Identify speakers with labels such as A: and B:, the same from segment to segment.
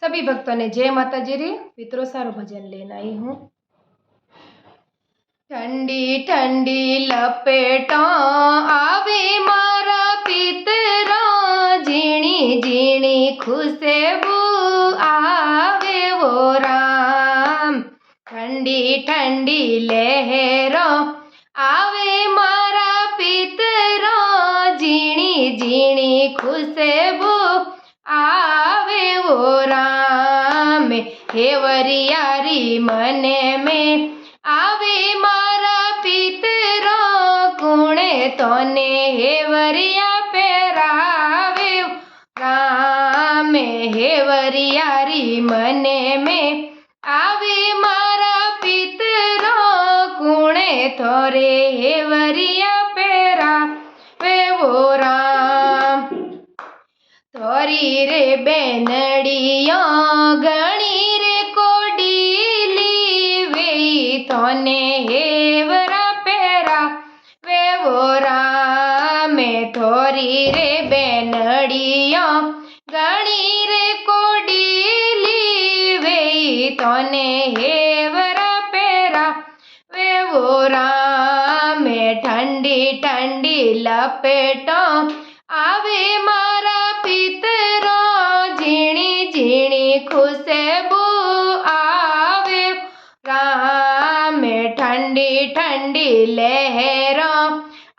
A: सभी भक्तों ने जय माताजी री। पितरों सारो भजन लेने आई हूँ। ठंडी ठंडी लपेटा आवे मारा पितरों, झीणी झीणी खुशबू आवे वो राम। ठंडी ठंडी लहरों आवे मारा पितरों, झीणी झीणी खुशबू आवे वो राम। हे वरियारी मने में आवे मारा पितरों, कुणे तोने हे वरिया पेरावे राम। हे वरियारी मने में आवे मारा पितरों, कुणे तोरे हे वरिया पेरावे वो राम। तोरी रे बेनड़ियों गणी रे कोडीली, वे तोने हेवरा पेरा वे वो राम। थोरी रे बेनड़ियों गणी रे कोडीली, वे तोने हेवरा पेरा वे वो राम। ठंडी ठंडी लपेटों आवे मारा पितरों, झीणी झीणी खुशबू आवे राम। ठंडी ठंडी लहरों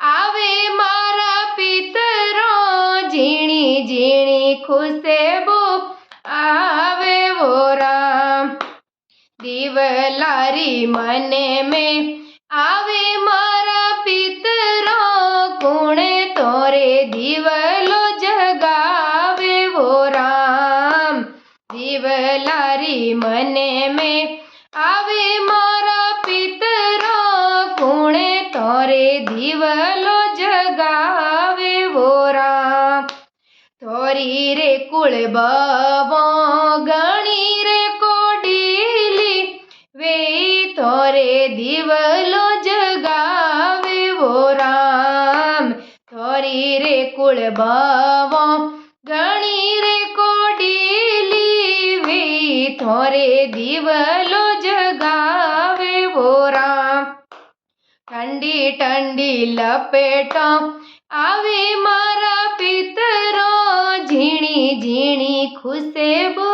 A: आवे मारा पितरों, झीणी झीणी खुशबू आवे वो राम। दीवलारी मने में आवे मारा पितरों, कुणे तोरे दीवलो जगावे वो राम। दीवलारी मने में आवे मारा पितरों, कुणे तोरे दीवलो जगावे वो राम। थोरी रे कुल बवों गणी रे कोडीली, वे तोरे दीवलो जगावे वो राम। थोरी रे कुल बवों गणी रे कोडीली, वे थोरे दीवलो जगावे वो राम। ठंडी ठंडी लपेटों आवे मारा पितरों, झीणी झीणी खुशबू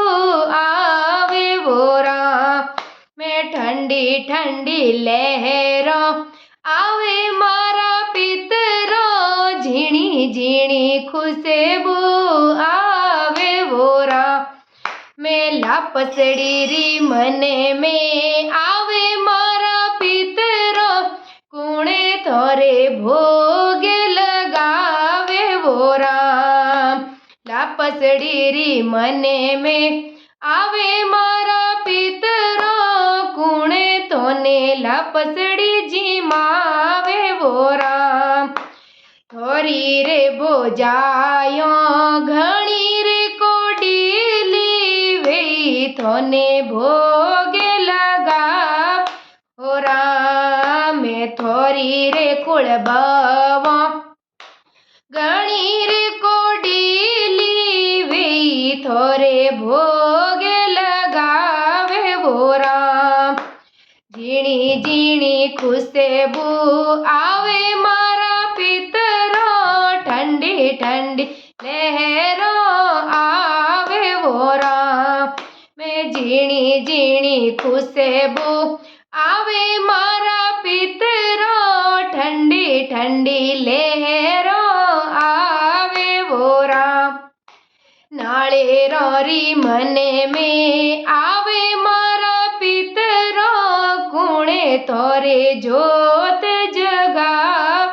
A: आवे वो राम। मैं ठंडी ठंडी लहरों आवे मारा पितरों, झीणी झीणी खुशबू आवे वो राम। मैं लापसड़ी री मने में आवे मारा पितरों, कुणे तोरे भोग लगावे वो राम। लापसड़ी री मने में आवे मारा पितरों, कुणे तोने लापसड़ी जी मावे वो राम। थोरी रे बोजायों घणी रे कोडीली, वे थोने भोग लगा ओ राम। थोरी रे कुल बवों गणी रे कोडीली, वे थोरे भोग लगावे वो राम। झीणी झीणी खुशबू आवे मारा पितरों, ठंडी ठंडी लहरों आवे वो राम। मैं झीणी झीणी खुशबू आवे मारा पितरों, ठंडी ठंडी लहरों आवे वो राम। नाले रोरी मने में आवे मारा पितरों, कुणे तोरे जोत जगाव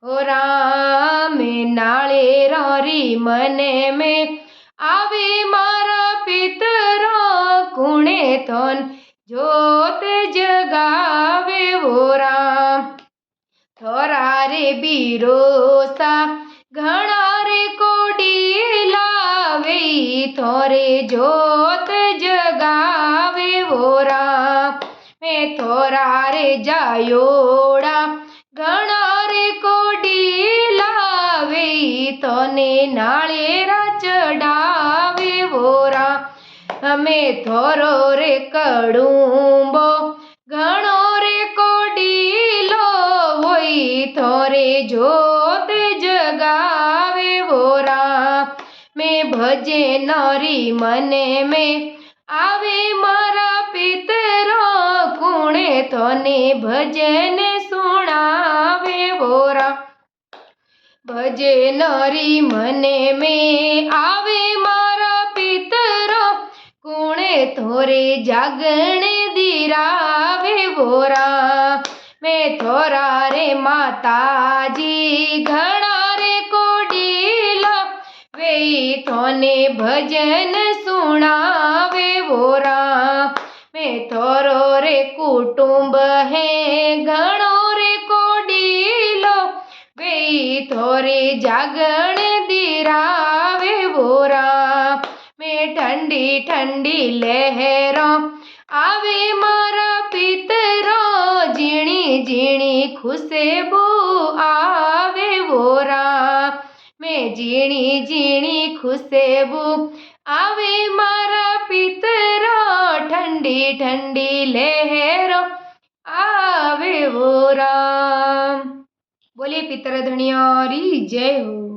A: ओ राम। नाले रोरी मने में आवे मारा पितरों, कुणे तोन जोत जगावे वो राम। थोरा रे बीरोसा घणा रे कोडीला, वे थोरे जोत जगावे वो राम। मैं थोरा रे जायोड़ा घणा रे कोडीला, वे तोने नाळेरा चढ़ावे वो राम। અમે થોરો રે કડુંબો ઘણો રે કોડીલો હોય થોરે જોત જગાવે વોરા મેં ભજે નરી મને મેં આવે મારા પિતરો કુણે તને ભજન સુણાવે વોરા ભજે નરી મને મેં આવે મારા પિતરો કુણે થોરે જાગણે દિરાવે વોરા મેં થોરા રે માતાજી ઘણા રે કોડીલા વેઈ થોને ભજન સુણાવે વોરા મેં થોરો રે કુટુંબ હે ઘણો રે કોડીલો વેઈ થોરે જાગણ દિરાવે વોરા મેં ઠંડી ઠંડી લહેરો આવે મારા પિતરો ઝીણી ઝીણી ખુશબુ આવે વોરા મેં ઝીણી ઝીણી ખુશબુ આવે મારા પિતરો ઠંડી ઠંડી લહેરો આવે વોરા। બોલીએ પિતર ધણિયારી જય હો।